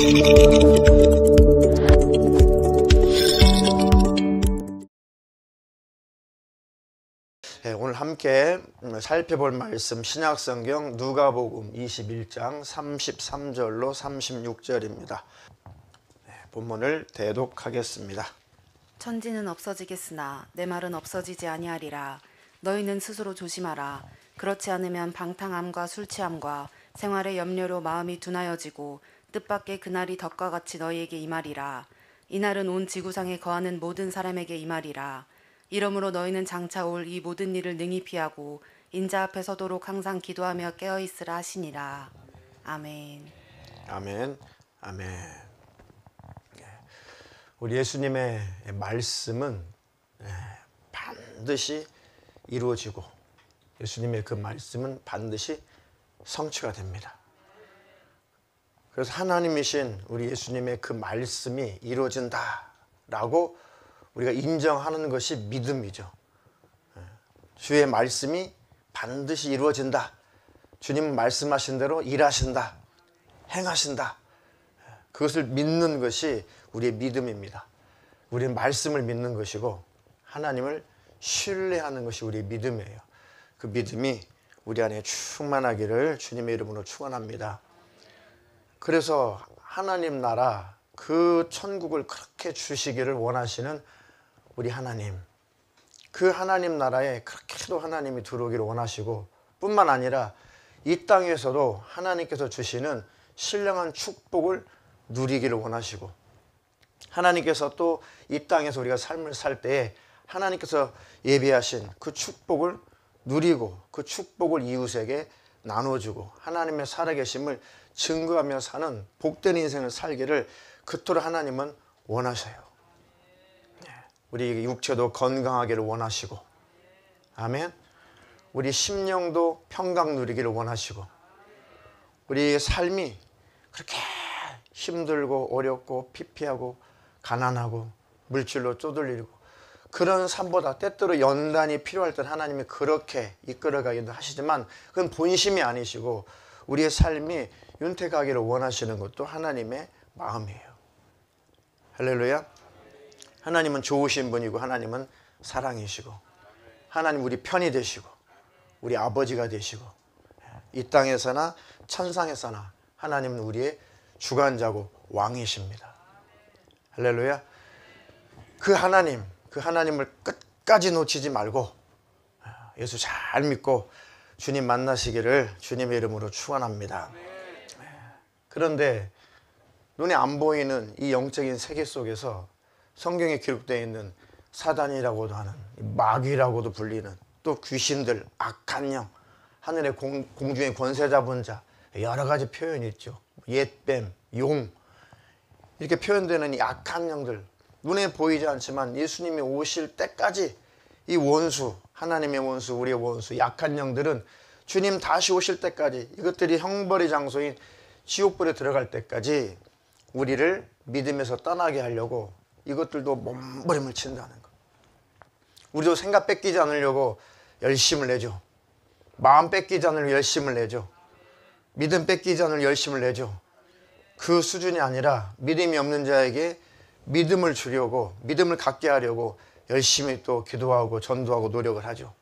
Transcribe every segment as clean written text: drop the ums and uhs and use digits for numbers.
네, 오늘 함께 살펴볼 말씀 신약성경 누가복음 21장 33절로 36절입니다. 본문을 대독하겠습니다. 천지는 없어지겠으나 내 말은 없어지지 아니하리라. 너희는 스스로 조심하라. 그렇지 않으면 방탕함과 술취함과 생활의 염려로 마음이 둔하여지고 뜻밖의 그날이 덕과 같이 너희에게 임하리라. 이날은 온 지구상에 거하는 모든 사람에게 임하리라. 이러므로 너희는 장차 올 이 모든 일을 능히 피하고 인자 앞에 서도록 항상 기도하며 깨어있으라 하시니라. 아멘. 아멘. 아멘. 우리 예수님의 말씀은 반드시 이루어지고 예수님의 그 말씀은 반드시 성취가 됩니다. 그래서 하나님이신 우리 예수님의 그 말씀이 이루어진다라고 우리가 인정하는 것이 믿음이죠. 주의 말씀이 반드시 이루어진다. 주님 말씀하신 대로 일하신다. 행하신다. 그것을 믿는 것이 우리의 믿음입니다. 우리는 말씀을 믿는 것이고 하나님을 신뢰하는 것이 우리의 믿음이에요. 그 믿음이 우리 안에 충만하기를 주님의 이름으로 축원합니다. 그래서 하나님 나라 그 천국을 그렇게 주시기를 원하시는 우리 하나님, 그 하나님 나라에 그렇게도 하나님이 들어오기를 원하시고 뿐만 아니라 이 땅에서도 하나님께서 주시는 신령한 축복을 누리기를 원하시고 하나님께서 또 이 땅에서 우리가 삶을 살 때에 하나님께서 예비하신 그 축복을 누리고 그 축복을 이웃에게 나눠주고 하나님의 살아계심을 증거하며 사는 복된 인생을 살기를 그토록 하나님은 원하셔요. 우리 육체도 건강하기를 원하시고 아멘. 우리 심령도 평강 누리기를 원하시고 우리의 삶이 그렇게 힘들고 어렵고 피폐하고 가난하고 물질로 쪼들리고 그런 삶보다 때때로 연단이 필요할 때 하나님이 그렇게 이끌어가기도 하시지만 그건 본심이 아니시고 우리의 삶이 윤택하기를 원하시는 것도 하나님의 마음이에요. 할렐루야. 하나님은 좋으신 분이고 하나님은 사랑이시고 하나님 우리 편이 되시고 우리 아버지가 되시고 이 땅에서나 천상에서나 하나님은 우리의 주관자고 왕이십니다. 할렐루야. 그 하나님을 끝까지 놓치지 말고 예수 잘 믿고 주님 만나시기를 주님의 이름으로 축원합니다. 그런데 눈에 안 보이는 이 영적인 세계 속에서 성경에 기록되어 있는 사단이라고도 하는 마귀라고도 불리는 또 귀신들, 악한 영, 하늘의 공중의 권세 잡은 자 여러 가지 표현이 있죠. 옛뱀, 용 이렇게 표현되는 이 악한 영들 눈에 보이지 않지만 예수님이 오실 때까지 이 원수, 하나님의 원수, 우리의 원수, 약한 영들은 주님 다시 오실 때까지 이것들이 형벌의 장소인 지옥불에 들어갈 때까지 우리를 믿음에서 떠나게 하려고 이것들도 몸부림을 친다는 것. 우리도 생각 뺏기지 않으려고 열심을 내죠. 마음 뺏기지 않으려고 열심을 내죠. 믿음 뺏기지 않으려고 열심을 내죠. 그 수준이 아니라 믿음이 없는 자에게 믿음을 주려고 믿음을 갖게 하려고 열심히 또 기도하고 전도하고 노력을 하죠.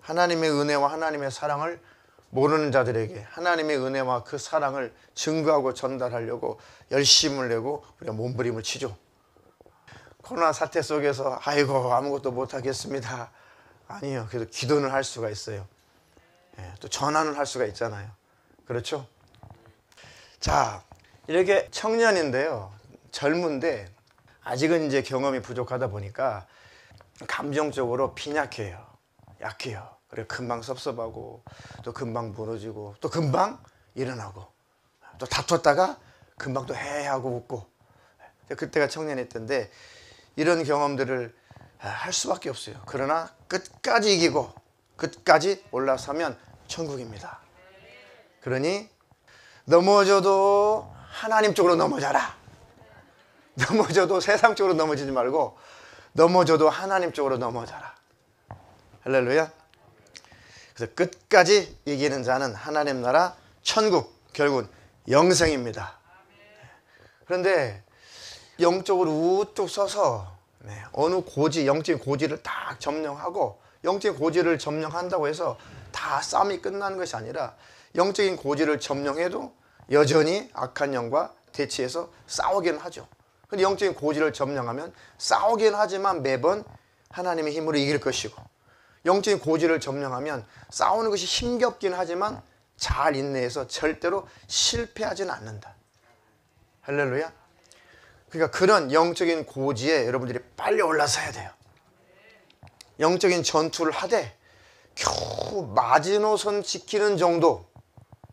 하나님의 은혜와 하나님의 사랑을 모르는 자들에게 하나님의 은혜와 그 사랑을 증거하고 전달하려고 열심을 내고 우리가 몸부림을 치죠. 코로나 사태 속에서 아이고 아무것도 못하겠습니다. 아니요. 그래도 기도는 할 수가 있어요. 또 전화는 할 수가 있잖아요. 그렇죠? 자, 이렇게 청년인데요. 젊은데 아직은 이제 경험이 부족하다 보니까 감정적으로 빈약해요. 약해요. 그래 금방 섭섭하고 또 금방 무너지고 또 금방 일어나고 또 다퉜다가 금방 또 해하고 웃고 그때가 청년일 텐데 이런 경험들을 할 수밖에 없어요. 그러나 끝까지 이기고 끝까지 올라서면 천국입니다. 그러니 넘어져도 하나님 쪽으로 넘어져라. 넘어져도 세상 쪽으로 넘어지지 말고 넘어져도 하나님 쪽으로 넘어져라. 할렐루야. 그래서 끝까지 이기는 자는 하나님 나라 천국 결국은 영생입니다. 그런데 영적으로 우뚝 서서 어느 고지, 영적인 고지를 딱 점령하고, 영적인 고지를 점령한다고 해서 다 싸움이 끝나는 것이 아니라 영적인 고지를 점령해도 여전히 악한 영과 대치해서 싸우기는 하죠. 근데 영적인 고지를 점령하면 싸우긴 하지만 매번 하나님의 힘으로 이길 것이고, 영적인 고지를 점령하면 싸우는 것이 힘겹긴 하지만 잘 인내해서 절대로 실패하지는 않는다. 할렐루야. 그러니까 그런 영적인 고지에 여러분들이 빨리 올라서야 돼요. 영적인 전투를 하되 겨우 마지노선 지키는 정도,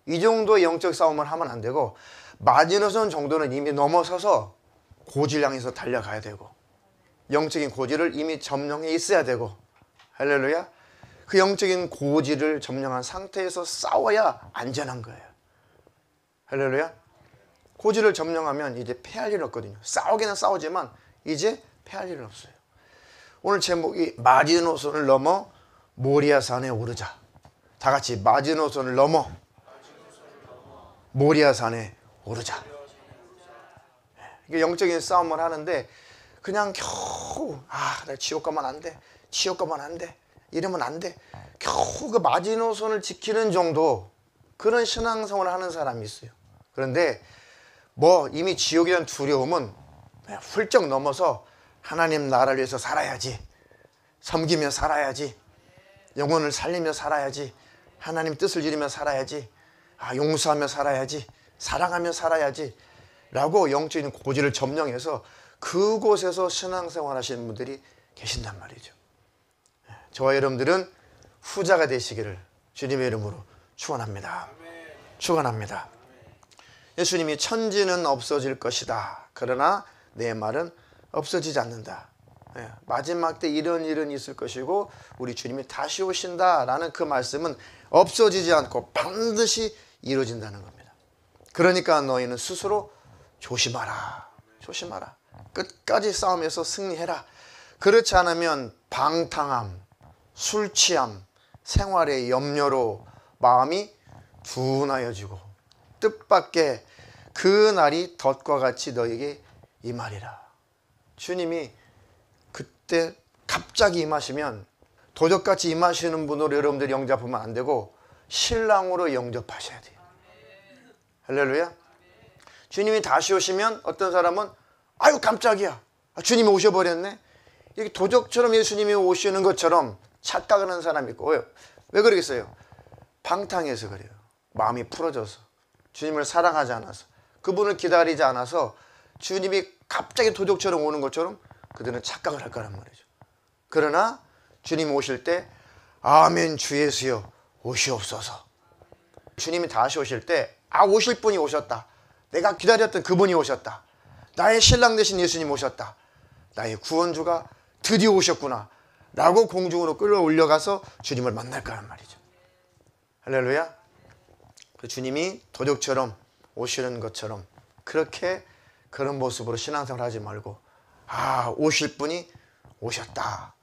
이 정도의 영적 싸움을 하면 안 되고, 마지노선 정도는 이미 넘어서서 고지를 향해서 달려가야 되고, 영적인 고지를 이미 점령해 있어야 되고, 할렐루야. 그 영적인 고지를 점령한 상태에서 싸워야 안전한 거예요. 할렐루야. 고지를 점령하면 이제 패할 일은 없거든요. 싸우기는 싸우지만 이제 패할 일은 없어요. 오늘 제목이 마지노선을 넘어 모리아산에 오르자. 다 같이 마지노선을 넘어 모리아산에 오르자. 영적인 싸움을 하는데 그냥 겨우 나 지옥 가면 안 돼, 지옥 가면 안 돼, 이러면 안 돼, 겨우 그 마지노선을 지키는 정도, 그런 신앙생활을 하는 사람이 있어요. 그런데 뭐 이미 지옥에 대한 두려움은 훌쩍 넘어서 하나님 나라를 위해서 살아야지, 섬기며 살아야지, 영혼을 살리며 살아야지, 하나님 뜻을 이루며 살아야지, 용서하며 살아야지, 사랑하며 살아야지 라고 영적인 고지를 점령해서 그곳에서 신앙생활 하시는 분들이 계신단 말이죠. 저와 여러분들은 후자가 되시기를 주님의 이름으로 축원합니다. 축원합니다. 예수님이 천지는 없어질 것이다, 그러나 내 말은 없어지지 않는다. 마지막 때 이런 일은 있을 것이고 우리 주님이 다시 오신다라는 그 말씀은 없어지지 않고 반드시 이루어진다는 겁니다. 그러니까 너희는 스스로 조심하라. 조심하라. 끝까지 싸움에서 승리해라. 그렇지 않으면 방탕함, 술 취함, 생활의 염려로 마음이 둔하여지고 뜻밖의 그 날이 덫과 같이 너에게 임하리라. 주님이 그때 갑자기 임하시면 도적같이 임하시는 분으로 여러분들이 영접하면 안 되고 신랑으로 영접하셔야 돼요. 할렐루야. 주님이 다시 오시면 어떤 사람은 아유 깜짝이야, 주님이 오셔버렸네, 이렇게 도적처럼 예수님이 오시는 것처럼 착각을 하는 사람이 있고. 왜 그러겠어요? 방탕해서 그래요. 마음이 풀어져서, 주님을 사랑하지 않아서, 그분을 기다리지 않아서 주님이 갑자기 도적처럼 오는 것처럼 그들은 착각을 할 거란 말이죠. 그러나 주님이 오실 때 아멘 주 예수여 오시옵소서. 주님이 다시 오실 때 오실 분이 오셨다, 내가 기다렸던 그분이 오셨다, 나의 신랑 되신 예수님 오셨다, 나의 구원주가 드디어 오셨구나 라고 공중으로 끌어올려가서 주님을 만날 거란 말이죠. 할렐루야. 그 주님이 도적처럼 오시는 것처럼 그렇게 그런 모습으로 신앙생활 하지 말고 오실 분이 오셨다,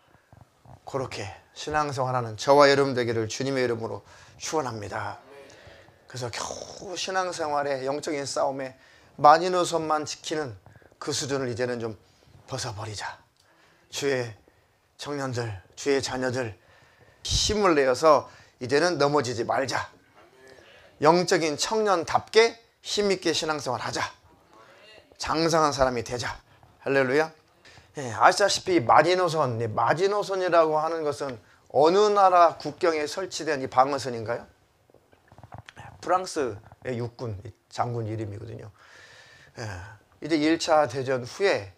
그렇게 신앙생활하는 저와 여러분 되기를 주님의 이름으로 축원합니다. 그래서 겨우 신앙생활의 영적인 싸움에 마지노선만 지키는 그 수준을 이제는 좀 벗어버리자. 주의 청년들, 주의 자녀들 힘을 내어서 이제는 넘어지지 말자. 영적인 청년답게 힘있게 신앙생활 하자. 장성한 사람이 되자. 할렐루야. 아시다시피 마지노선, 마지노선이라고 하는 것은 어느 나라 국경에 설치된 이 방어선인가요? 프랑스의 육군 장군 이름이거든요. 이제 1차 대전 후에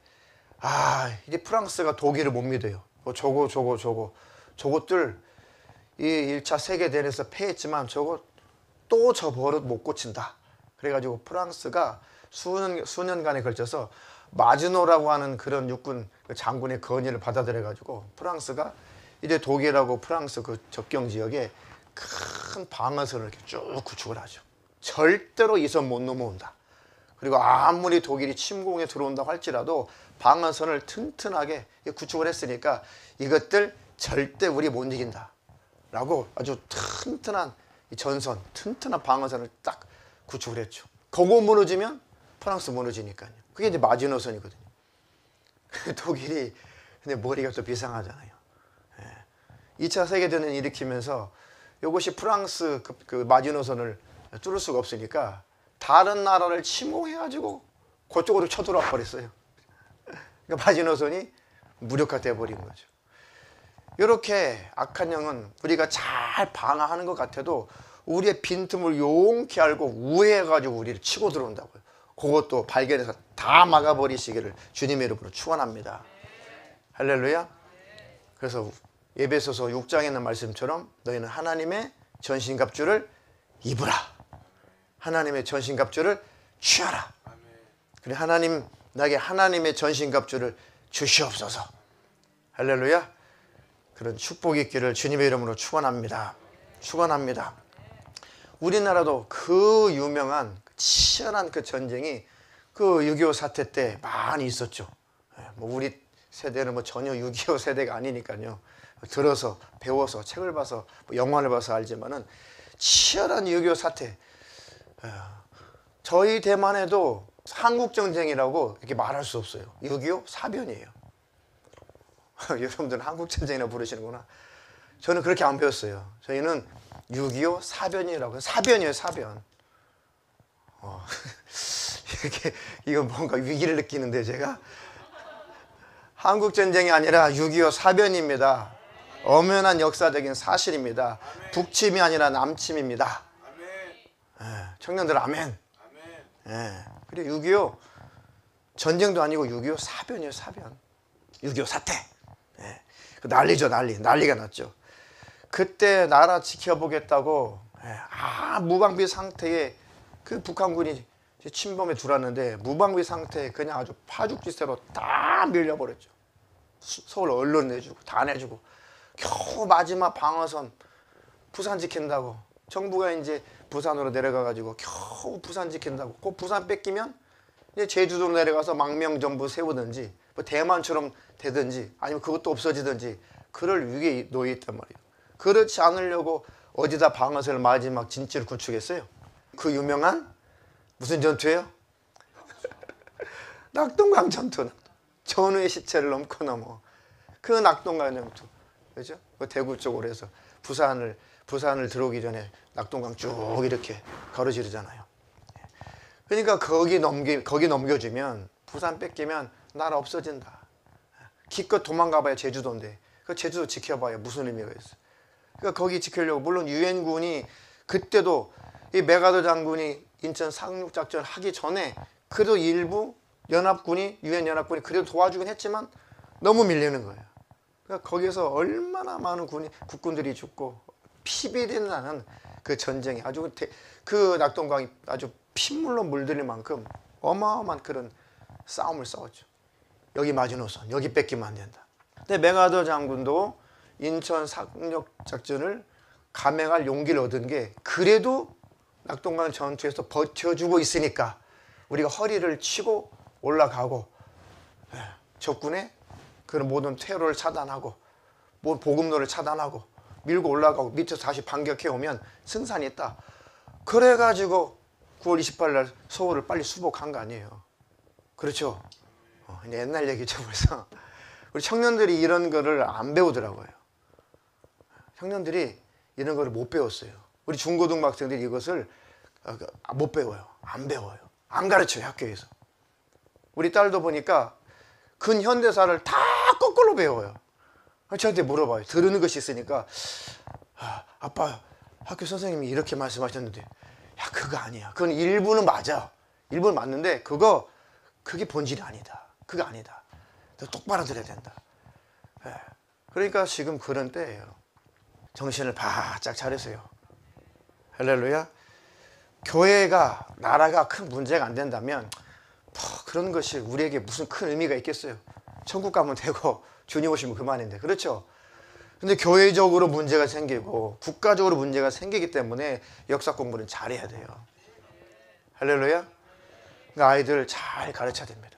이제 프랑스가 독일을 못 믿어요. 저것들 이 1차 세계대전에서 패했지만 저거 또 저 버릇 못 고친다. 그래가지고 프랑스가 수년간에 걸쳐서 마지노라고 하는 그런 육군 장군의 건의를 받아들여가지고 프랑스가 이제 독일하고 프랑스 그 접경 지역에 큰 방어선을 이렇게 쭉 구축을 하죠. 절대로 이 선 못 넘어온다. 그리고 아무리 독일이 침공에 들어온다고 할지라도 방어선을 튼튼하게 구축을 했으니까 이것들 절대 우리 못 이긴다 라고 아주 튼튼한 이 전선, 튼튼한 방어선을 딱 구축을 했죠. 그거 무너지면 프랑스 무너지니까요. 그게 이제 마지노선이거든요. 독일이 근데 머리가 또 비상하잖아요. 2차 세계대전을 일으키면서 이것이 프랑스 그 마지노선을 뚫을 수가 없으니까 다른 나라를 침공해가지고 그쪽으로 쳐들어와 버렸어요. 그러니까 마지노선이 무력화돼 버린 거죠. 이렇게 악한 영은 우리가 잘 방어하는 것 같아도 우리의 빈틈을 용케 알고 우회해가지고 우리를 치고 들어온다고요. 그것도 발견해서 다 막아버리시기를 주님의 이름으로 축원합니다. 할렐루야. 그래서 에베소서 6장에 있는 말씀처럼 너희는 하나님의 전신갑주를 입으라. 하나님의 전신갑주를 취하라. 그래 하나님 나에게 하나님의 전신갑주를 주시옵소서. 할렐루야. 그런 축복이 있기를 주님의 이름으로 축원합니다. 축원합니다. 우리나라도 그 유명한 치열한 그 전쟁이 그 6.25 사태 때 많이 있었죠. 뭐 우리 세대는 뭐 전혀 6.25 세대가 아니니까요. 들어서 배워서 책을 봐서 영화를 봐서 알지만은 치열한 6.25 사태. 저희 대만에도 한국전쟁이라고 이렇게 말할 수 없어요. 6.25 사변이에요. 여러분들은 한국전쟁이라고 부르시는구나. 저는 그렇게 안 배웠어요. 저희는 6.25 사변이라고. 사변이에요, 사변. 이거 뭔가 위기를 느끼는데 제가 한국전쟁이 아니라 6.25 사변입니다. 엄연한 역사적인 사실입니다. 북침이 아니라 남침입니다. 청년들 아멘. 그래 6.25 전쟁도 아니고 6.25 사변이에요, 사변. 6.25 사태. 난리죠, 난리가 났죠. 그때 나라 지켜보겠다고 무방비 상태에 그 북한군이 침범에 들어왔는데 무방비 상태에 그냥 아주 파죽지세로 다 밀려버렸죠. 서울 언론 내주고 다 내주고 겨우 마지막 방어선 부산 지킨다고 정부가 이제 부산으로 내려가가지고 겨우 부산 지킨다고 그 부산 뺏기면 이제 제주도로 내려가서 망명정부 세우든지 뭐 대만처럼 되든지 아니면 그것도 없어지든지 그럴 위기에 놓여 있단 말이에요. 그렇지 않으려고 어디다 방어선을 마지막 진지를 구축했어요. 그 유명한 무슨 전투예요? 낙동강 전투. 전우의 시체를 넘고 넘어. 그 낙동강 전투. 그죠? 그 대구 쪽으로 해서 부산을 들어오기 전에 낙동강 쭉 이렇게 가로지르잖아요. 그러니까 거기 넘겨주면 부산 뺏기면 나라 없어진다. 기껏 도망가봐야 제주도인데 그 제주도 지켜봐야 무슨 의미가 있어. 그러니까 거기 지키려고 물론 유엔군이 그때도 이 메가더 장군이 인천 상륙작전 하기 전에 그래도 일부 연합군이 유엔 연합군이 그래도 도와주긴 했지만 너무 밀리는 거예요. 그러니까 거기서 얼마나 많은 국군들이 죽고 피비린내 나는 그 전쟁이 아주 그 낙동강이 아주 핏물로 물들일 만큼 어마어마한 그런 싸움을 싸웠죠. 여기 마지노선, 여기 뺏기면 안 된다. 근데 메가더 장군도 인천 상륙작전을 감행할 용기를 얻은 게 그래도 낙동강 전투에서 버텨주고 있으니까 우리가 허리를 치고 올라가고 적군의 그런 모든 퇴로를 차단하고 보급로를 차단하고 밀고 올라가고 밑에서 다시 반격해 오면 승산이 있다. 그래가지고 9월 28일 날 서울을 빨리 수복한 거 아니에요. 그렇죠? 이제 옛날 얘기죠 벌써. 우리 청년들이 이런 거를 안 배우더라고요. 청년들이 이런 거를 못 배웠어요. 우리 중고등학생들이 이것을 못 배워요. 안 배워요. 안 가르쳐요 학교에서. 우리 딸도 보니까 근현대사를 다 거꾸로 배워요. 저한테 물어봐요. 들으는 것이 있으니까 아빠 학교 선생님이 이렇게 말씀하셨는데 야 그거 아니야. 그건 일부는 맞아. 일부는 맞는데 그게 본질이 아니다. 그거 아니다. 너 똑바로 들어야 된다. 그러니까 지금 그런 때예요. 정신을 바짝 차리세요. 할렐루야. 교회가 나라가 큰 문제가 안 된다면 그런 것이 우리에게 무슨 큰 의미가 있겠어요. 천국 가면 되고 주님 오시면 그만인데 그렇죠. 근데 교회적으로 문제가 생기고 국가적으로 문제가 생기기 때문에 역사 공부는 잘해야 돼요. 할렐루야. 그러니까 아이들 잘 가르쳐야 됩니다.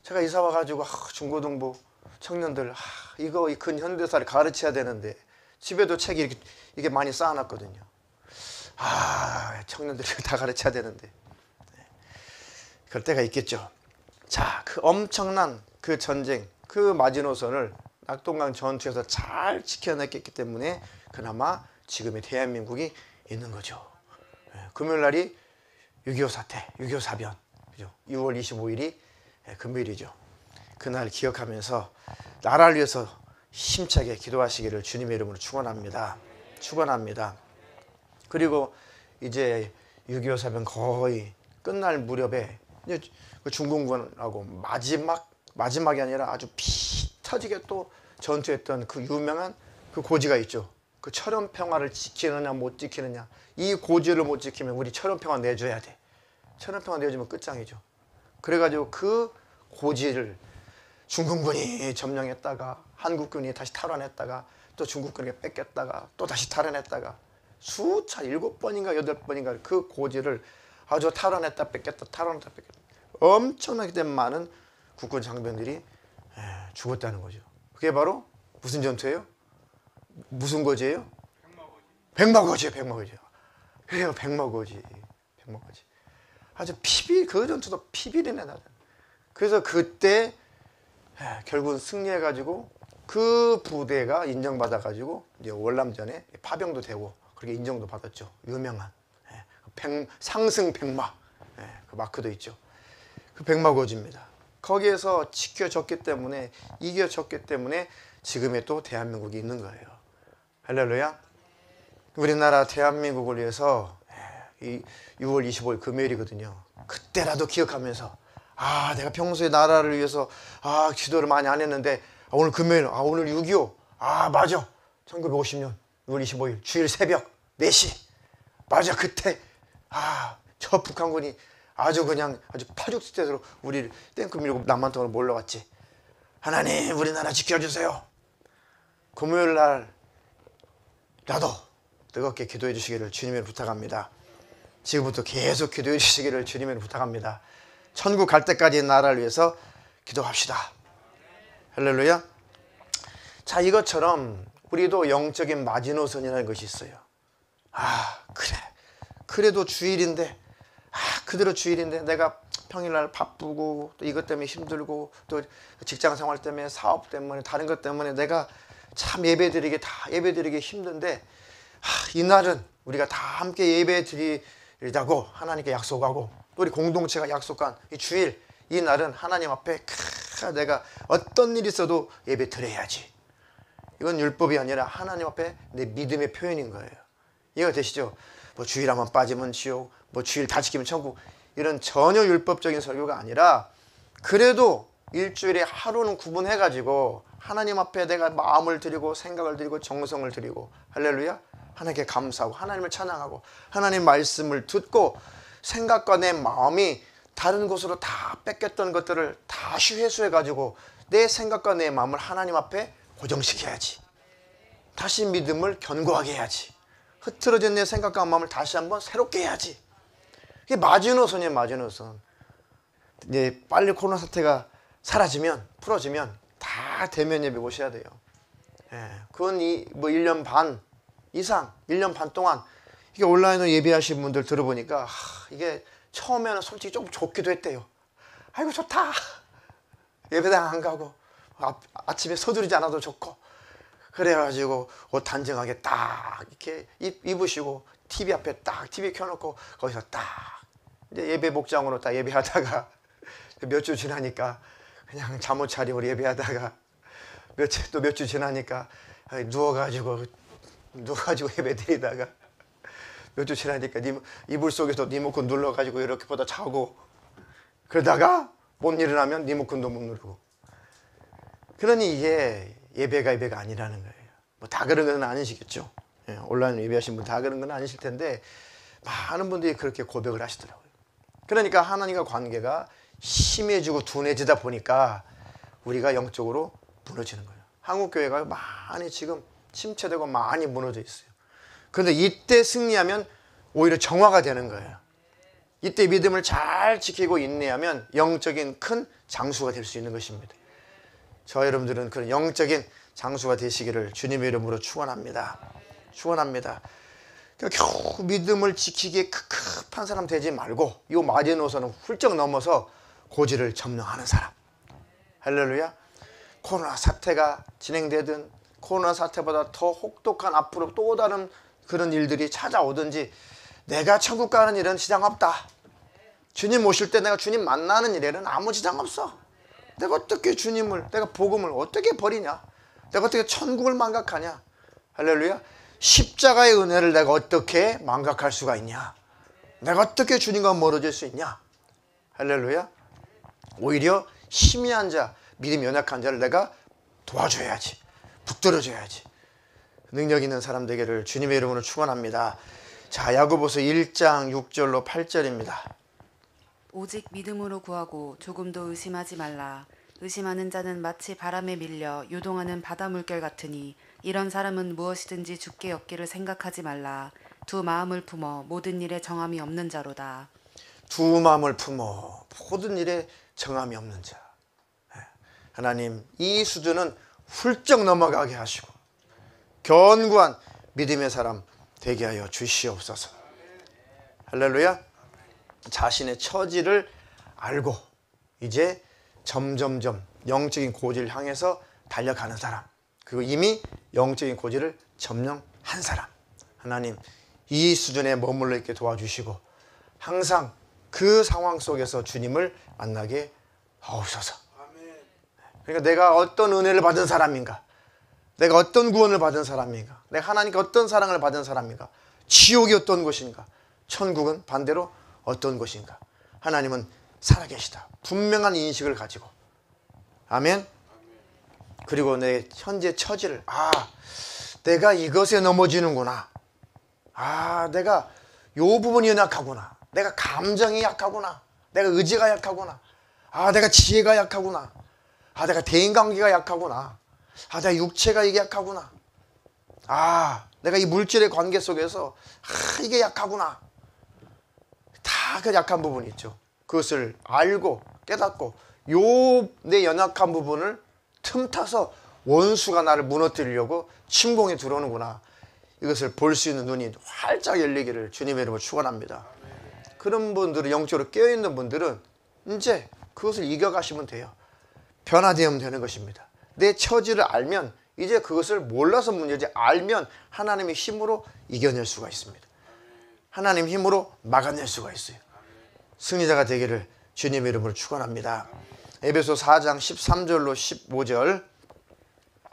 제가 이사 와가지고 중고등부 청년들 이거 이 근현대사를 가르쳐야 되는데 집에도 책이 이게 많이 쌓아놨거든요. 청년들이 다 가르쳐야 되는데 그럴 때가 있겠죠. 자, 그 엄청난 그 전쟁, 그 마지노선을 낙동강 전투에서 잘 지켜냈기 때문에 그나마 지금의 대한민국이 있는 거죠. 금요일 날이 6.25 사태, 6.25 사변, 그죠? 6월 25일이 금요일이죠. 그날 기억하면서 나라를 위해서 힘차게 기도하시기를 주님의 이름으로 축원합니다. 축원합니다. 그리고 이제 6.25 사변 거의 끝날 무렵에 이제 중공군하고 마지막이 아니라 아주 피 터지게 또 전투했던 그 유명한 그 고지가 있죠. 그 철원 평화를 지키느냐 못 지키느냐, 이 고지를 못 지키면 우리 철원 평화 내줘야 돼. 철원 평화 내주면 끝장이죠. 그래가지고 그 고지를 중공군이 점령했다가 한국군이 다시 탈환했다가 또 중국군에게 뺏겼다가 또 다시 탈환했다가 수차 7번인가 8번인가 그 고지를 아주 탈환했다 뺏겼다 탈환했다 뺏겼다 엄청나게 많은 국군 장병들이 죽었다는 거죠. 그게 바로 무슨 전투예요? 무슨 고지예요? 백마고지예요. 백마고지. 그래요. 백마고지. 백마고지. 아주 그 전투도 피비린내 나잖아요. 그래서 그때 결국은 승리해가지고 그 부대가 인정받아가지고 이제 월남전에 파병도 되고 그렇게 인정도 받았죠. 유명한 상승 백마 그 마크도 있죠. 그 백마고지입니다. 거기에서 지켜졌기 때문에 이겨졌기 때문에 지금의 또 대한민국이 있는 거예요. 할렐루야. 우리나라 대한민국을 위해서 이 6월 25일 금요일이거든요. 그때라도 기억하면서 내가 평소에 나라를 위해서 기도를 많이 안 했는데 오늘 금요일 오늘 6.25 맞아 1950년 6월 25일 주일 새벽 4시 맞아 그때 저 북한군이 아주 파죽스태로 우리를 탱크 밀고 남한통으로 몰려갔지. 하나님 우리나라 지켜주세요. 금요일 날라도 뜨겁게 기도해 주시기를 주님을 부탁합니다. 지금부터 계속 기도해 주시기를 주님을 부탁합니다. 천국 갈 때까지 나라를 위해서 기도합시다. 할렐루야. 자, 이것처럼 우리도 영적인 마지노선이라는 것이 있어요. 그래도 주일인데 그대로 주일인데 내가 평일날 바쁘고 또 이것 때문에 힘들고 또 직장 생활 때문에 사업 때문에 다른 것 때문에 내가 참 예배드리기 힘든데 이날은 우리가 다 함께 예배드리자고 하나님께 약속하고 또 우리 공동체가 약속한 이 주일 이 날은 하나님 앞에 내가 어떤 일이 있어도 예배 드려야지. 이건 율법이 아니라 하나님 앞에 내 믿음의 표현인 거예요. 이해가 되시죠? 뭐 주일 한번 빠지면 지옥, 뭐 주일 다 지키면 천국, 이런 전혀 율법적인 설교가 아니라 그래도 일주일에 하루는 구분해가지고 하나님 앞에 내가 마음을 드리고 생각을 드리고 정성을 드리고 할렐루야 하나님께 감사하고 하나님을 찬양하고 하나님 말씀을 듣고 생각과 내 마음이 다른 곳으로 다 뺏겼던 것들을 다시 회수해가지고 내 생각과 내 마음을 하나님 앞에 고정시켜야지. 다시 믿음을 견고하게 해야지. 흐트러진 내 생각과 마음을 다시 한번 새롭게 해야지. 이게 마지노선이에요. 마지노선. 이제 빨리 코로나 사태가 사라지면 풀어지면 다 대면 예배 오셔야 돼요. 그건 1년 반 이상 1년 반 동안 이게 온라인으로 예배하신 분들 들어보니까 이게 처음에는 솔직히 좀 좋기도 했대요. 아이고 좋다. 예배당 안 가고 아침에 서두르지 않아도 좋고 그래가지고 옷 단정하게 딱 이렇게 입으시고 TV 앞에 딱 TV 켜놓고 거기서 딱 이제 예배 목장으로 딱 예배하다가 몇 주 지나니까 그냥 잠옷 차리고 예배하다가 몇 주 지나니까 누워가지고 예배 드리다가 몇 주 지나니까 이불 속에서 리모컨 눌러가지고 이렇게 보다 자고 그러다가 못 일어나면 리모컨도 못 누르고 그러니 이게 예배가 아니라는 거예요. 뭐 다 그런 건 아니시겠죠. 온라인 예배하신 분 다 그런 건 아니실 텐데 많은 분들이 그렇게 고백을 하시더라고요. 그러니까 하나님과 관계가 심해지고 둔해지다 보니까 우리가 영적으로 무너지는 거예요. 한국 교회가 많이 지금 침체되고 많이 무너져 있어요. 그런데 이때 승리하면 오히려 정화가 되는 거예요. 이때 믿음을 잘 지키고 인내하면 영적인 큰 장수가 될 수 있는 것입니다. 저 여러분들은 그런 영적인 장수가 되시기를 주님의 이름으로 축원합니다. 축원합니다. 그러니까 겨우 믿음을 지키기에 급한 사람 되지 말고 이 마지노선은 훌쩍 넘어서 고지를 점령하는 사람. 할렐루야. 코로나 사태가 진행되든 코로나 사태보다 더 혹독한 앞으로 또 다른 그런 일들이 찾아오든지 내가 천국 가는 일은 지장 없다. 주님 오실 때 내가 주님 만나는 일에는 아무 지장 없어. 내가 어떻게 주님을, 내가 복음을 어떻게 버리냐? 내가 어떻게 천국을 망각하냐? 할렐루야. 십자가의 은혜를 내가 어떻게 망각할 수가 있냐? 내가 어떻게 주님과 멀어질 수 있냐? 할렐루야. 오히려 희미한 자, 믿음이 연약한 자를 내가 도와줘야지, 붙들어줘야지. 능력 있는 사람 되기를 주님의 이름으로 축원합니다. 자, 야고보서 1장 6절로 8절입니다. 오직 믿음으로 구하고 조금도 의심하지 말라. 의심하는 자는 마치 바람에 밀려 요동하는 바다 물결 같으니 이런 사람은 무엇이든지 죽게 얻기를 생각하지 말라. 두 마음을 품어 모든 일에 정함이 없는 자로다. 두 마음을 품어 모든 일에 정함이 없는 자. 하나님, 이 수준은 훌쩍 넘어가게 하시고 견고한 믿음의 사람 되게 하여 주시옵소서. 할렐루야. 자신의 처지를 알고 이제 점점점 영적인 고지를 향해서 달려가는 사람, 그리고 이미 영적인 고지를 점령한 사람. 하나님, 이 수준에 머물러 있게 도와주시고 항상 그 상황 속에서 주님을 만나게 하옵소서. 그러니까 내가 어떤 은혜를 받은 사람인가, 내가 어떤 구원을 받은 사람인가, 내가 하나님께 어떤 사랑을 받은 사람인가, 지옥이 어떤 곳인가, 천국은 반대로 어떤 곳인가. 하나님은 살아계시다. 분명한 인식을 가지고. 아멘. 그리고 내 현재 처지를, 내가 이것에 넘어지는구나. 내가 요 부분이 연약하구나. 내가 감정이 약하구나. 내가 의지가 약하구나. 내가 지혜가 약하구나. 내가 대인관계가 약하구나. 내가 육체가 이게 약하구나. 내가 이 물질의 관계 속에서 이게 약하구나. 다 그 약한 부분이 있죠. 그것을 알고 깨닫고 내 연약한 부분을 틈타서 원수가 나를 무너뜨리려고 침공에 들어오는구나. 이것을 볼 수 있는 눈이 활짝 열리기를 주님의 이름으로 축원합니다. 그런 분들은, 영적으로 깨어있는 분들은 이제 그것을 이겨가시면 돼요. 변화되면 되는 것입니다. 내 처지를 알면, 이제 그것을 몰라서 문제지 알면 하나님의 힘으로 이겨낼 수가 있습니다. 하나님 힘으로 막아낼 수가 있어요. 승리자가 되기를 주님의 이름으로 축원합니다. 에베소 4장 13절로 15절.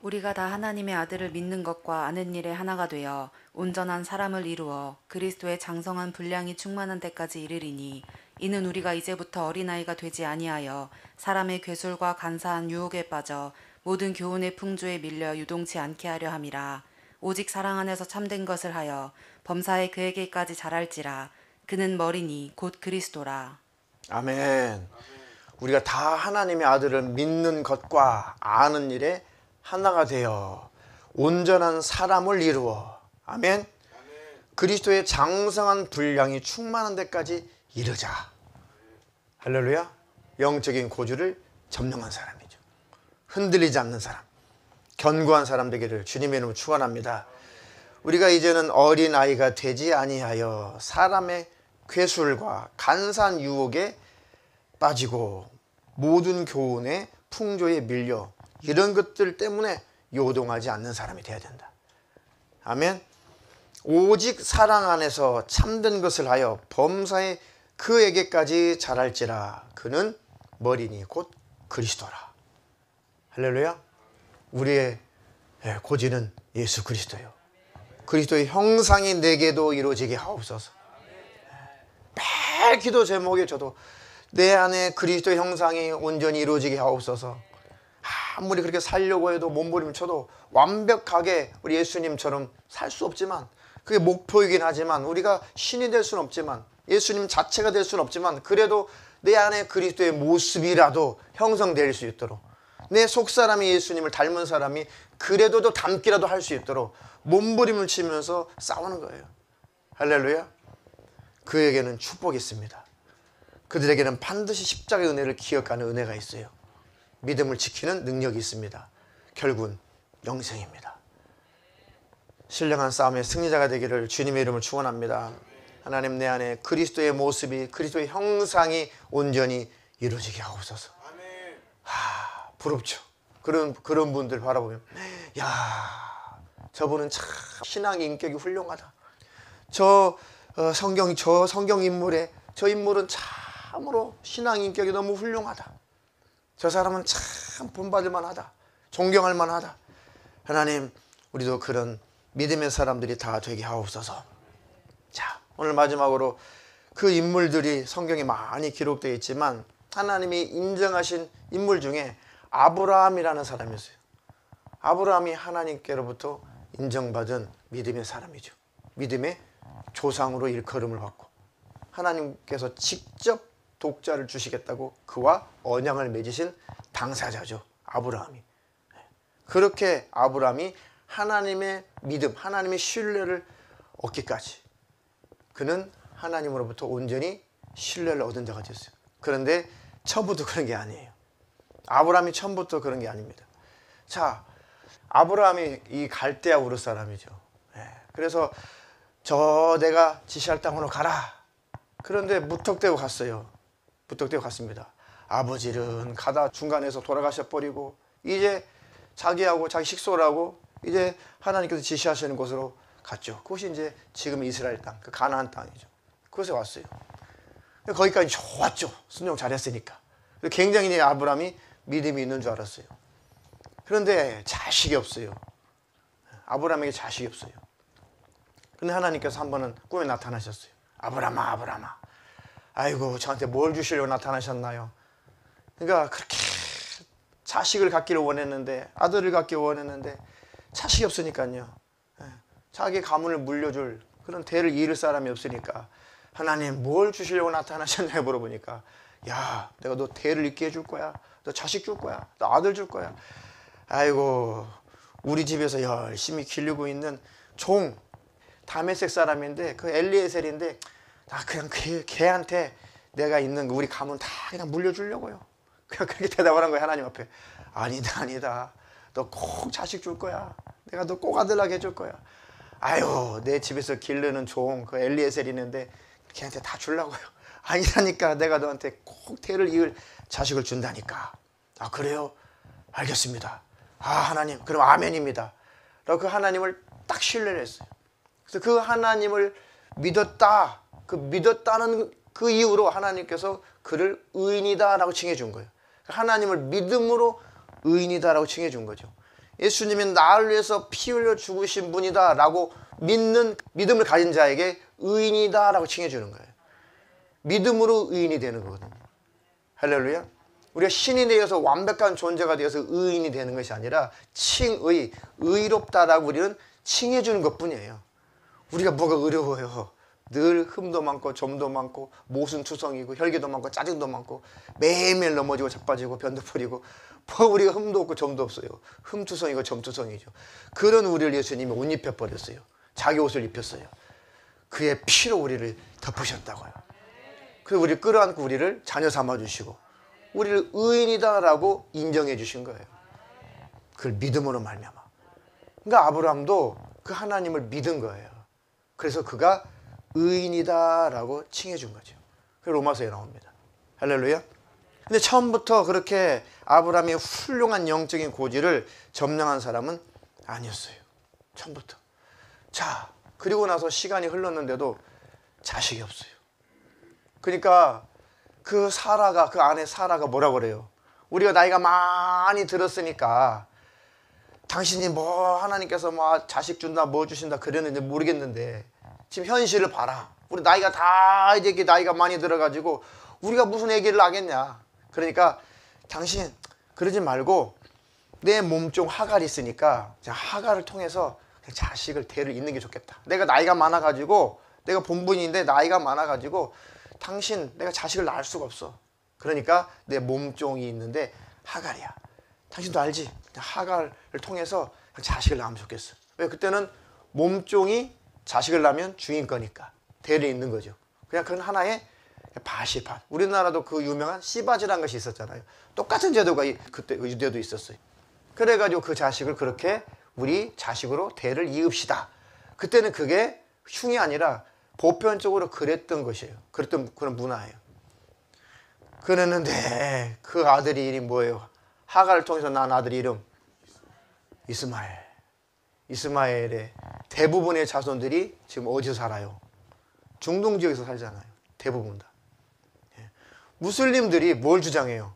우리가 다 하나님의 아들을 믿는 것과 아는 일에 하나가 되어 온전한 사람을 이루어 그리스도의 장성한 분량이 충만한 데까지 이르리니 이는 우리가 이제부터 어린아이가 되지 아니하여 사람의 괴술과 간사한 유혹에 빠져 모든 교훈의 풍조에 밀려 유동치 않게 하려 함이라. 오직 사랑 안에서 참된 것을 하여 범사에 그에게까지 자랄지라. 그는 머리니 곧 그리스도라. 아멘. 우리가 다 하나님의 아들을 믿는 것과 아는 일에 하나가 되어 온전한 사람을 이루어, 아멘, 그리스도의 장성한 분량이 충만한 데까지 이르자. 할렐루야. 영적인 고주를 점령한 사람이죠. 흔들리지 않는 사람, 견고한 사람 되기를 주님의 이름으로 축원합니다. 우리가 이제는 어린아이가 되지 아니하여 사람의 괴술과 간사한 유혹에 빠지고 모든 교훈의 풍조에 밀려 이런 것들 때문에 요동하지 않는 사람이 되어야 된다. 아멘. 오직 사랑 안에서 참된 것을 하여 범사에 그에게까지 자랄지라. 그는 머리니 곧 그리스도라. 할렐루야. 우리의 고지는 예수 그리스도요. 그리스도의 형상이 내게도 이루어지게 하옵소서. 매일 기도 제목에 저도 내 안에 그리스도의 형상이 온전히 이루어지게 하옵소서. 아무리 그렇게 살려고 해도 몸부림쳐도 완벽하게 우리 예수님처럼 살 수 없지만, 그게 목표이긴 하지만, 우리가 신이 될 수는 없지만, 예수님 자체가 될 수는 없지만, 그래도 내 안에 그리스도의 모습이라도 형성될 수 있도록, 내 속사람이 예수님을 닮은 사람이 그래도 더 닮기라도 할 수 있도록 몸부림을 치면서 싸우는 거예요. 할렐루야. 그에게는 축복이 있습니다. 그들에게는 반드시 십자가의 은혜를 기억하는 은혜가 있어요. 믿음을 지키는 능력이 있습니다. 결국은 영생입니다. 신령한 싸움의 승리자가 되기를 주님의 이름을 축원합니다. 하나님, 내 안에 그리스도의 모습이, 그리스도의 형상이 온전히 이루어지게 하옵소서. 부럽죠. 그런 분들 바라보면, 야, 저분은 참 신앙의 인격이 훌륭하다. 저 성경 인물의 저 인물은 참으로 신앙 인격이 너무 훌륭하다. 저 사람은 참 본받을 만하다. 존경할 만하다. 하나님, 우리도 그런 믿음의 사람들이 다 되게 하옵소서. 자, 오늘 마지막으로 그 인물들이 성경에 많이 기록되어 있지만 하나님이 인정하신 인물 중에 아브라함이라는 사람이었어요. 아브라함이 하나님께로부터 인정받은 믿음의 사람이죠. 믿음의 조상으로 일컬음을 받고 하나님께서 직접 독자를 주시겠다고 그와 언약을 맺으신 당사자죠. 아브라함이. 그렇게 아브라함이 하나님의 믿음, 하나님의 신뢰를 얻기까지 그는 하나님으로부터 온전히 신뢰를 얻은 자가 되었어요. 그런데 처음부터 그런 게 아니에요. 아브라함이 처음부터 그런 게 아닙니다. 자, 아브라함이 이 갈대아 우르 사람이죠. 그래서 저 내가 지시할 땅으로 가라. 그런데 무턱대고 갔어요. 무턱대고 갔습니다. 아버지는 가다 중간에서 돌아가셔 버리고 이제 자기하고 자기 식솔하고 이제 하나님께서 지시하시는 곳으로 갔죠. 그것이 이제 지금 이스라엘 땅, 그 가나안 땅이죠. 그곳에 왔어요. 거기까지 좋았죠. 순종 잘했으니까. 굉장히 아브라함이 믿음이 있는 줄 알았어요. 그런데 자식이 없어요. 아브라함에게 자식이 없어요. 근데 하나님께서 한 번은 꿈에 나타나셨어요. 아브라함아, 아브라함아. 아이고, 저한테 뭘 주시려고 나타나셨나요? 그러니까 그렇게 자식을 갖기를 원했는데, 아들을 갖기를 원했는데 자식이 없으니까요. 자기 가문을 물려줄 그런 대를 이을 사람이 없으니까 하나님 뭘 주시려고 나타나셨냐고 물어보니까, 야, 내가 너 대를 잇게 해줄 거야. 너 자식 줄 거야. 너 아들 줄 거야. 아이고, 우리 집에서 열심히 기르고 있는 종 다메섹 사람인데 그 엘리에셀인데 나 그냥 걔한테 내가 있는 우리 가문 다 그냥 물려주려고요. 그냥 그렇게 대답을 한 거예요. 하나님 앞에. 아니다, 아니다. 너 꼭 자식 줄 거야. 내가 너 꼭 아들나게 해줄 거야. 아유, 내 집에서 기르는 종 그 엘리에셀 있는데 걔한테 다 주려고요. 아니라니까. 내가 너한테 꼭 대를 이을 자식을 준다니까. 아, 그래요? 알겠습니다. 아, 하나님, 그럼 아멘입니다. 라고 그 하나님을 딱 신뢰를 했어요. 그래서 그 하나님을 믿었다. 그 믿었다는 그 이유로 하나님께서 그를 의인이다라고 칭해준 거예요. 하나님을 믿음으로 의인이다라고 칭해준 거죠. 예수님이 나를 위해서 피 흘려 죽으신 분이다라고 믿는 믿음을 가진 자에게 의인이다라고 칭해주는 거예요. 믿음으로 의인이 되는 거거든요. 할렐루야. 우리가 신이 되어서 완벽한 존재가 되어서 의인이 되는 것이 아니라 칭의, 의롭다라고 우리는 칭해주는 것뿐이에요. 우리가 뭐가 어려워요. 늘 흠도 많고 점도 많고 모순투성이고 혈기도 많고 짜증도 많고 매일매일 넘어지고 자빠지고 변도 풀리고 뭐 우리가 흠도 없고 점도 없어요. 흠투성이고 점투성이죠. 그런 우리를 예수님이 옷 입혀버렸어요. 자기 옷을 입혔어요. 그의 피로 우리를 덮으셨다고요. 그래서 우리를 끌어안고 우리를 자녀 삼아주시고 우리를 의인이다라고 인정해 주신 거예요. 그걸 믿음으로 말미암아. 그러니까 아브라함도 그 하나님을 믿은 거예요. 그래서 그가 의인이다라고 칭해준 거죠. 그 로마서에 나옵니다. 할렐루야. 근데 처음부터 그렇게 아브라함이 훌륭한 영적인 고지를 점령한 사람은 아니었어요. 처음부터. 자, 그리고 나서 시간이 흘렀는데도 자식이 없어요. 그러니까 그 사라가, 그 아내 사라가 뭐라고 그래요? 우리가 나이가 많이 들었으니까 당신이 뭐 하나님께서 뭐 자식 준다 뭐 주신다 그랬는지 모르겠는데 지금 현실을 봐라. 우리 나이가 다 이제 나이가 많이 들어가지고 우리가 무슨 아기를 낳겠냐. 그러니까 당신 그러지 말고 내 몸종 하갈이 있으니까 하갈을 통해서 자식을 대를 잇는 게 좋겠다. 내가 나이가 많아가지고 내가 본분인데 나이가 많아가지고 당신 내가 자식을 낳을 수가 없어. 그러니까 내 몸종이 있는데 하갈이야. 당신도 알지? 하갈을 통해서 자식을 낳으면 좋겠어. 왜? 그때는 몸종이 자식을 낳으면 주인 거니까 대를 잇는 거죠. 그냥 그건 하나의 바시밭. 우리나라도 그 유명한 씨바지라는 것이 있었잖아요. 똑같은 제도가 그때 유대도 있었어요. 그래가지고 그 자식을 그렇게 우리 자식으로 대를 이읍시다 그때는 그게 흉이 아니라 보편적으로 그랬던 것이에요. 그랬던 그런 문화예요. 그랬는데 그 아들이 이름이 뭐예요? 하갈을 통해서 낳은 아들 이름 이스마엘. 이스마엘의 대부분의 자손들이 지금 어디서 살아요? 중동 지역에서 살잖아요. 대부분 다. 무슬림들이 뭘 주장해요?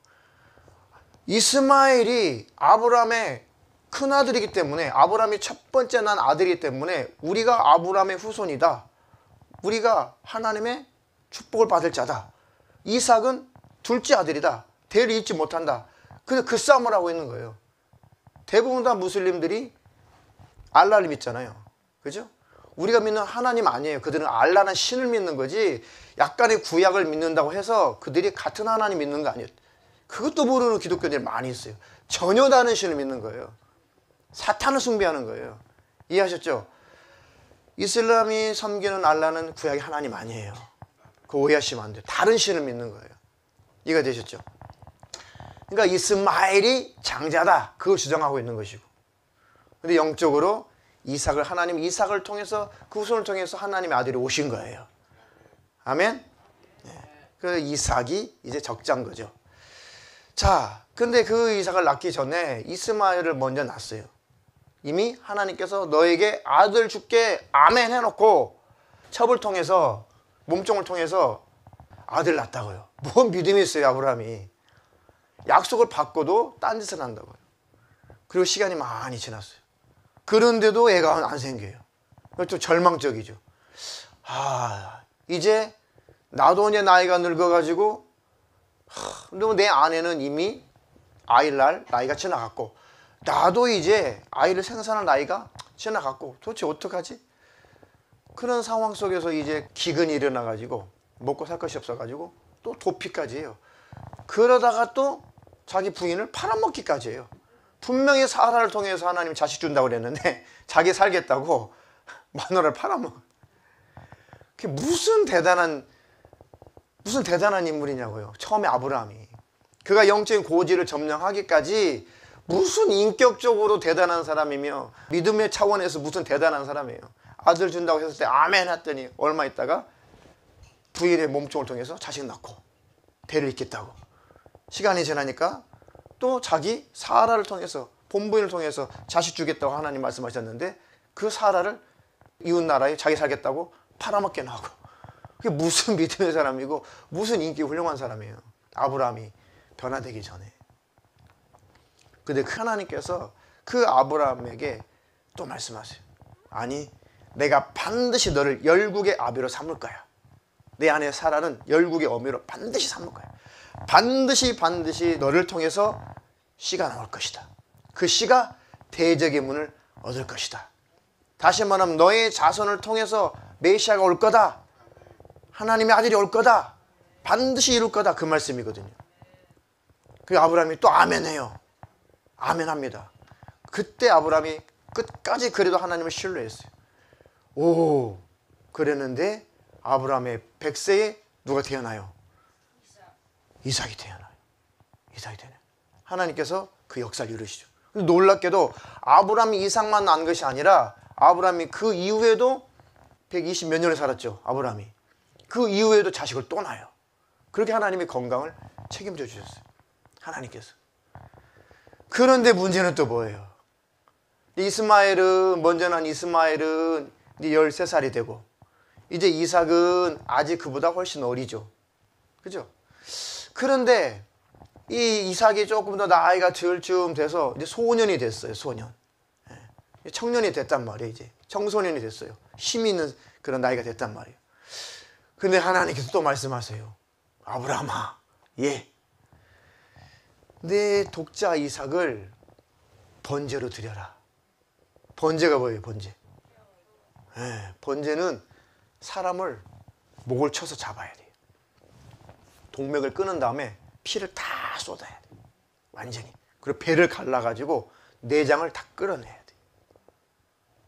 이스마엘이 아브라함의 큰아들이기 때문에, 아브라함이 첫 번째 난 아들이기 때문에 우리가 아브라함의 후손이다. 우리가 하나님의 축복을 받을 자다. 이삭은 둘째 아들이다. 대를 잇지 못한다. 그래서 그 싸움을 하고 있는 거예요. 대부분 다 무슬림들이 알라를 믿잖아요. 그죠? 우리가 믿는 하나님 아니에요. 그들은 알라는 신을 믿는 거지 약간의 구약을 믿는다고 해서 그들이 같은 하나님 믿는 거 아니에요. 그것도 모르는 기독교인들이 많이 있어요. 전혀 다른 신을 믿는 거예요. 사탄을 숭배하는 거예요. 이해하셨죠? 이슬람이 섬기는 알라는 구약의 하나님 아니에요. 그거 오해하시면 안 돼요. 다른 신을 믿는 거예요. 이해가 되셨죠? 그러니까 이스마엘이 장자다. 그걸 주장하고 있는 것이고. 근데 영적으로 이삭을, 하나님 이삭을 통해서, 그 후손을 통해서 하나님의 아들이 오신 거예요. 아멘? 네. 그래서 이삭이 이제 적자인 거죠. 자, 근데 그 이삭을 낳기 전에 이스마엘을 먼저 낳았어요. 이미 하나님께서 너에게 아들 줄게 아멘 해놓고 첩을 통해서, 몸종을 통해서 아들 낳았다고요. 뭔 믿음이 있어요, 아브라함이. 약속을 받고도 딴짓을 한다고요. 그리고 시간이 많이 지났어요. 그런데도 애가 안 생겨요. 또 절망적이죠. 이제 나도 이제 나이가 늙어가지고, 내 아내는 이미 아이를 낳을 나이가 지나갔고, 나도 이제 아이를 생산할 나이가 지나갔고, 도대체 어떡하지? 그런 상황 속에서 이제 기근이 일어나가지고, 먹고 살 것이 없어가지고, 또 도피까지 해요. 그러다가 또 자기 부인을 팔아먹기까지 해요. 분명히 사라를 통해서 하나님이 자식 준다고 그랬는데 자기 살겠다고 마누라를 팔아먹어. 그게 무슨 대단한 인물이냐고요. 처음에 아브라함이. 그가 영적인 고지를 점령하기까지 무슨 인격적으로 대단한 사람이며 믿음의 차원에서 무슨 대단한 사람이에요. 아들 준다고 했을 때 아멘 했더니 얼마 있다가 부인의 몸종을 통해서 자식 낳고 대를 잇겠다고. 시간이 지나니까 또 자기 사라를 통해서, 본부인을 통해서 자식 주겠다고 하나님 말씀하셨는데 그 사라를 이웃나라에 자기 살겠다고 팔아먹게 나고. 그게 무슨 믿음의 사람이고 무슨 인기 훌륭한 사람이에요. 아브라함이 변화되기 전에. 근데 하나님께서 그 아브라함에게 또 말씀하세요. 아니, 내가 반드시 너를 열국의 아비로 삼을 거야. 내 아내 사라는 열국의 어미로 반드시 삼을 거야. 반드시 너를 통해서 씨가 나올 것이다. 그 씨가 대적의 문을 얻을 것이다. 다시 말하면 너의 자손을 통해서 메시아가 올 거다. 하나님의 아들이 올 거다. 반드시 이룰 거다. 그 말씀이거든요. 그 아브라함이 또 아멘해요. 아멘합니다. 그때 아브라함이 끝까지 그래도 하나님을 신뢰했어요. 오, 그랬는데 아브라함의 100세에 누가 태어나요? 이삭이 태어나요. 이삭이 태어나요. 하나님께서 그 역사를 이루시죠. 근데 놀랍게도 아브라함이 이삭만 낳은 것이 아니라 아브라함이 그 이후에도 120 몇 년을 살았죠. 아브라함이. 그 이후에도 자식을 또 낳아요. 그렇게 하나님이 건강을 책임져 주셨어요. 하나님께서. 그런데 문제는 또 뭐예요? 이스마엘은, 먼저 난 이스마엘은 이제 13살이 되고 이제 이삭은 아직 그보다 훨씬 어리죠. 그죠? 그런데 이 이삭이 조금 더 나이가 들 쯤 돼서 이제 소년이 됐어요. 소년. 청년이 됐단 말이에요. 이제 청소년이 됐어요. 힘이 있는 그런 나이가 됐단 말이에요. 근데 하나님께서 또 말씀하세요. 아브라함아, 예, 내 독자 이삭을 번제로 드려라. 번제가 뭐예요? 번제. 번제는 사람을 목을 쳐서 잡아야 돼요. 동맥을 끊은 다음에 피를 다 쏟아야 돼요. 완전히. 그리고 배를 갈라가지고 내장을 다 끌어내야 돼요.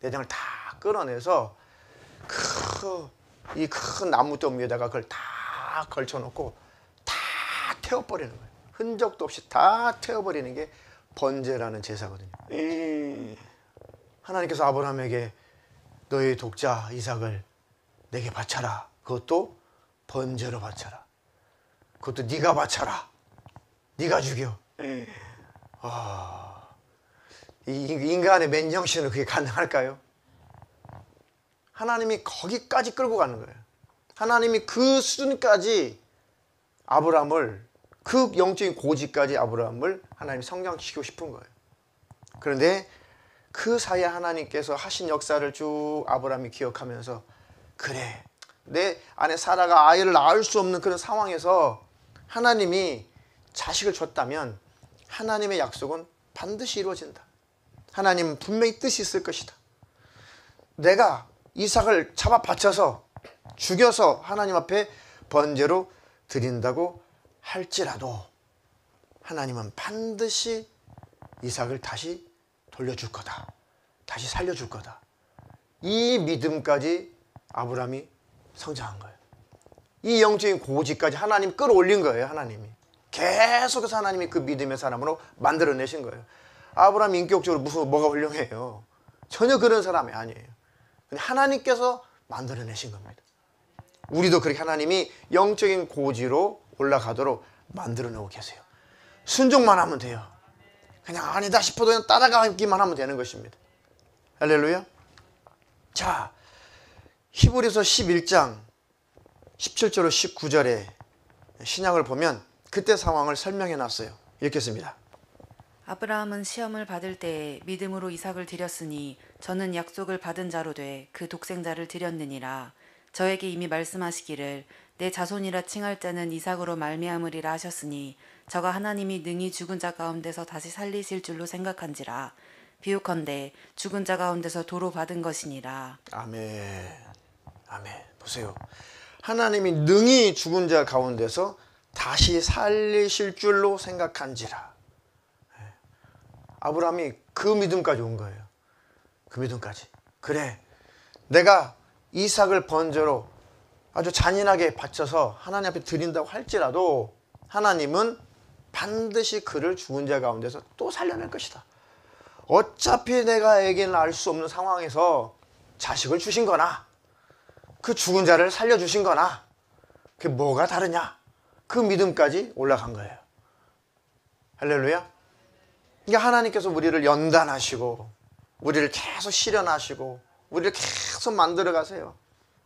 내장을 다 끌어내서 이 큰 나무덤 위에다가 그걸 다 걸쳐놓고 다 태워버리는 거예요. 흔적도 없이 다 태워버리는 게 번제라는 제사거든요. 하나님께서 아브라함에게 너의 독자 이삭을 내게 바쳐라. 그것도 번제로 바쳐라. 그것도 네가 바쳐라. 네가 죽여. 이 인간의 맨정신으로 그게 가능할까요? 하나님이 거기까지 끌고 가는 거예요. 하나님이 그 수준까지 아브라함을, 그 영적인 고지까지 아브라함을 하나님이 성장시키고 싶은 거예요. 그런데 그 사이에 하나님께서 하신 역사를 쭉 아브라함이 기억하면서, 그래, 내 아내 사라가 아이를 낳을 수 없는 그런 상황에서 하나님이 자식을 줬다면 하나님의 약속은 반드시 이루어진다. 하나님은 분명히 뜻이 있을 것이다. 내가 이삭을 잡아 바쳐서 죽여서 하나님 앞에 번제로 드린다고 할지라도 하나님은 반드시 이삭을 다시 돌려줄 거다. 다시 살려줄 거다. 이 믿음까지 아브라함이 성장한 거예요. 이 영적인 고지까지 하나님 끌어올린 거예요. 하나님이 계속해서 하나님이 그 믿음의 사람으로 만들어내신 거예요. 아브라함이 인격적으로 뭐가 훌륭해요? 전혀 그런 사람이 아니에요. 근데 하나님께서 만들어내신 겁니다. 우리도 그렇게 하나님이 영적인 고지로 올라가도록 만들어내고 계세요. 순종만 하면 돼요. 그냥 아니다 싶어도 그냥 따라가기만 하면 되는 것입니다. 할렐루야. 자, 히브리서 11장 17절로 19절에 신약을 보면 그때 상황을 설명해 놨어요. 읽겠습니다. 아브라함은 시험을 받을 때에 믿음으로 이삭을 드렸으니 저는 약속을 받은 자로 돼 그 독생자를 드렸느니라. 저에게 이미 말씀하시기를 내 자손이라 칭할 자는 이삭으로 말미암으리라 하셨으니 저가 하나님이 능히 죽은 자 가운데서 다시 살리실 줄로 생각한지라. 비유컨대 죽은 자 가운데서 도로 받은 것이니라. 아멘. 아멘. 보세요. 하나님이 능히 죽은 자 가운데서 다시 살리실 줄로 생각한지라. 아브라함이 그 믿음까지 온 거예요. 그 믿음까지. 그래, 내가 이삭을 번제로 아주 잔인하게 바쳐서 하나님 앞에 드린다고 할지라도 하나님은 반드시 그를 죽은 자 가운데서 또 살려낼 것이다. 어차피 내가 애기는 알 수 없는 상황에서 자식을 주신 거나 그 죽은 자를 살려주신 거나 그게 뭐가 다르냐? 그 믿음까지 올라간 거예요. 할렐루야. 그러니까 하나님께서 우리를 연단하시고 우리를 계속 실현하시고 우리를 계속 만들어 가세요.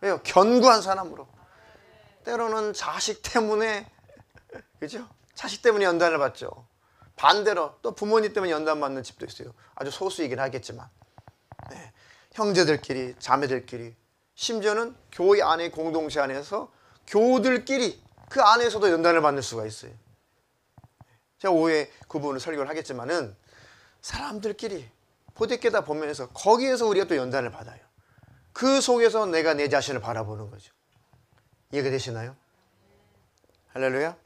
왜요? 견고한 사람으로. 때로는 자식 때문에, 그죠? 자식 때문에 연단을 받죠. 반대로 또 부모님 때문에 연단받는 집도 있어요. 아주 소수이긴 하겠지만. 네. 형제들끼리, 자매들끼리, 심지어는 교회 안의 공동체 안에서 교우들끼리 그 안에서도 연단을 받을 수가 있어요. 제가 오후에 그 부분을 설교를 하겠지만은 사람들끼리 보댓게다 보면서 거기에서 우리가 또 연단을 받아요. 그 속에서 내가 내 자신을 바라보는 거죠. 이해가 되시나요? 할렐루야.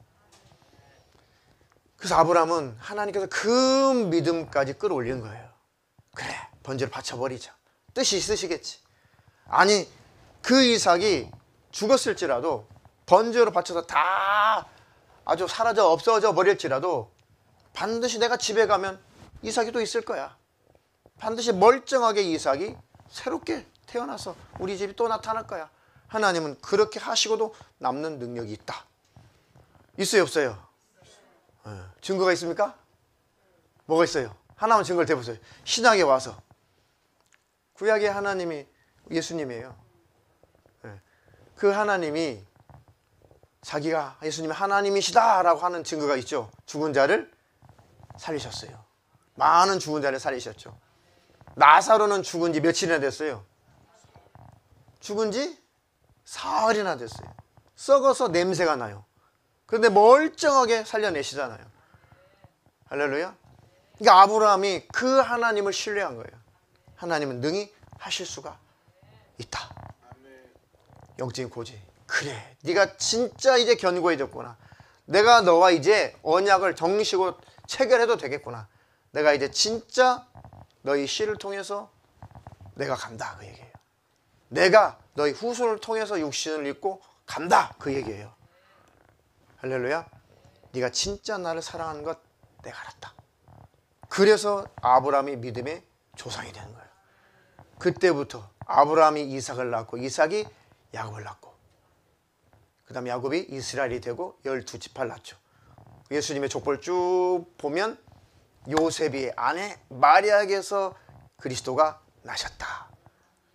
그래서 아브라함은 하나님께서 그 믿음까지 끌어올린 거예요. 그래, 번제를 바쳐버리자. 뜻이 있으시겠지. 아니, 그 이삭이 죽었을지라도 번제로 바쳐서 다 아주 사라져 없어져 버릴지라도 반드시 내가 집에 가면 이삭이 또 있을 거야. 반드시 멀쩡하게 이삭이 새롭게 태어나서 우리 집이 또 나타날 거야. 하나님은 그렇게 하시고도 남는 능력이 있다. 있어요, 없어요? 증거가 있습니까? 뭐가 있어요? 하나만 증거를 대보세요. 신약에 와서. 구약의 하나님이 예수님이에요. 그 하나님이 자기가 예수님이 하나님이시다라고 하는 증거가 있죠. 죽은 자를 살리셨어요. 많은 죽은 자를 살리셨죠. 나사로는 죽은 지 며칠이나 됐어요? 죽은 지 사흘이나 됐어요. 썩어서 냄새가 나요. 그런데 멀쩡하게 살려내시잖아요. 할렐루야. 그러니까 아브라함이 그 하나님을 신뢰한 거예요. 하나님은 능히 하실 수가 있다. 영적인 고지. 그래, 네가 진짜 이제 견고해졌구나. 내가 너와 이제 언약을 정식으로 체결해도 되겠구나. 내가 이제 진짜 너희 씨를 통해서 내가 간다, 그 얘기예요. 내가 너희 후손을 통해서 육신을 입고 간다, 그 얘기예요. 할렐루야. 네가 진짜 나를 사랑하는 것 내가 알았다. 그래서 아브라함이 믿음의 조상이 되는 거예요. 그때부터 아브라함이 이삭을 낳고 이삭이 야곱을 낳고 그 다음에 야곱이 이스라엘이 되고 12지파를 낳죠. 예수님의 족보를 쭉 보면 요셉의 아내 마리아에게서 그리스도가 나셨다.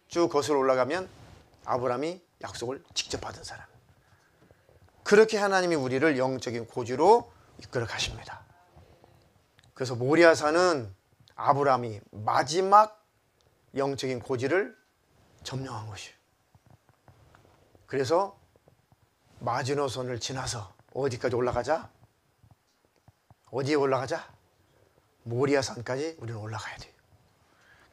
쭉 거슬러 올라가면 아브라함이 약속을 직접 받은 사람. 그렇게 하나님이 우리를 영적인 고지로 이끌어 가십니다. 그래서 모리아산은 아브라함이 마지막 영적인 고지를 점령한 것이에요. 그래서 마지노선을 지나서 어디까지 올라가자? 어디에 올라가자? 모리아산까지 우리는 올라가야 돼요.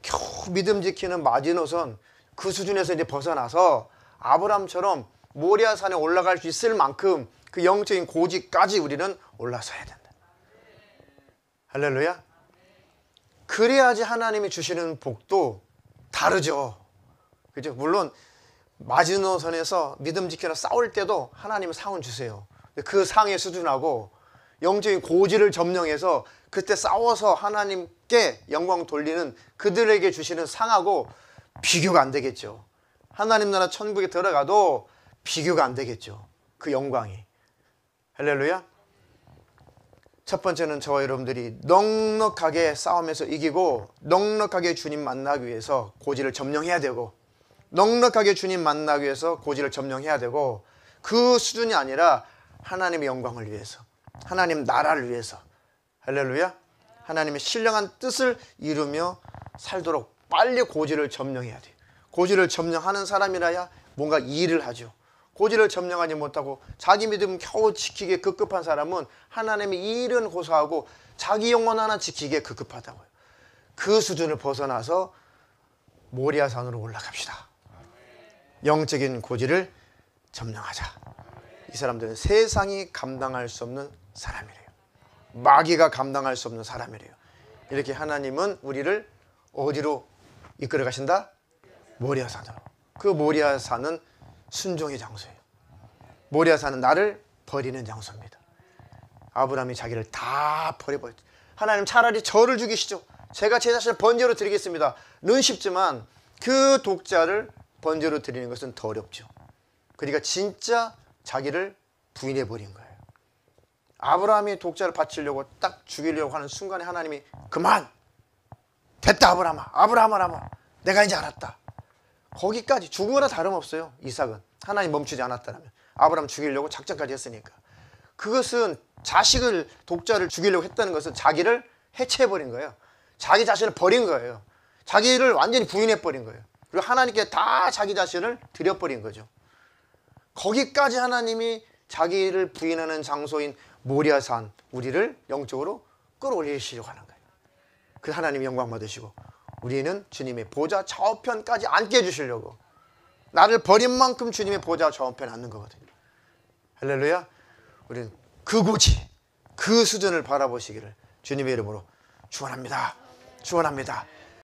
겨우 믿음 지키는 마지노선 그 수준에서 이제 벗어나서 아브라함처럼 모리아산에 올라갈 수 있을 만큼 그 영적인 고지까지 우리는 올라서야 된다. 할렐루야. 그래야지 하나님이 주시는 복도 다르죠. 그죠? 물론 마지노선에서 믿음 지키러 싸울 때도 하나님은 상은 주세요. 그 상의 수준하고 영적인 고지를 점령해서 그때 싸워서 하나님께 영광 돌리는 그들에게 주시는 상하고 비교가 안 되겠죠. 하나님 나라 천국에 들어가도 비교가 안 되겠죠. 그 영광이. 할렐루야. 첫 번째는 저와 여러분들이 넉넉하게 싸움에서 이기고 넉넉하게 주님 만나기 위해서 고지를 점령해야 되고 넉넉하게 주님 만나기 위해서 고지를 점령해야 되고 그 수준이 아니라 하나님의 영광을 위해서 하나님 나라를 위해서 할렐루야. 하나님의 신령한 뜻을 이루며 살도록 빨리 고지를 점령해야 돼요. 고지를 점령하는 사람이라야 뭔가 일을 하죠. 고지를 점령하지 못하고 자기 믿음 겨우 지키기에 급급한 사람은 하나님의 일은 고사하고 자기 영혼 하나 지키기에 급급하다고요. 그 수준을 벗어나서 모리아산으로 올라갑시다. 영적인 고지를 점령하자. 이 사람들은 세상이 감당할 수 없는 사람이래요. 마귀가 감당할 수 없는 사람이래요. 이렇게 하나님은 우리를 어디로 이끌어 가신다? 모리아산으로. 그 모리아산은 순종의 장소예요. 모리아산은 나를 버리는 장소입니다. 아브라함이 자기를 다 버려버렸죠. 하나님 차라리 저를 죽이시죠. 제가 제 자신을 번제로 드리겠습니다. 는 쉽지만 그 독자를 번제로 드리는 것은 더 어렵죠. 그러니까 진짜 자기를 부인해버린 거예요. 아브라함이 독자를 바치려고 딱 죽이려고 하는 순간에 하나님이 그만! 됐다 아브라함아! 아브라함아! 내가 이제 알았다. 거기까지 죽은 거나 다름없어요. 이삭은 하나님 멈추지 않았다면 아브라함 죽이려고 작전까지 했으니까. 그것은 자식을 독자를 죽이려고 했다는 것은 자기를 해체해버린 거예요. 자기 자신을 버린 거예요. 자기를 완전히 부인해버린 거예요. 그리고 하나님께 다 자기 자신을 드려버린 거죠. 거기까지 하나님이 자기를 부인하는 장소인 모리아산 우리를 영적으로 끌어올리시려고 하는 거예요. 그 하나님이 영광 받으시고 우리는 주님의 보좌 좌우편까지 앉게 해주시려고 나를 버린 만큼 주님의 보좌 좌우편에 앉는 거거든요. 할렐루야. 우리는 그 고지 그 수준을 바라보시기를 주님의 이름으로 축원합니다. 축원합니다.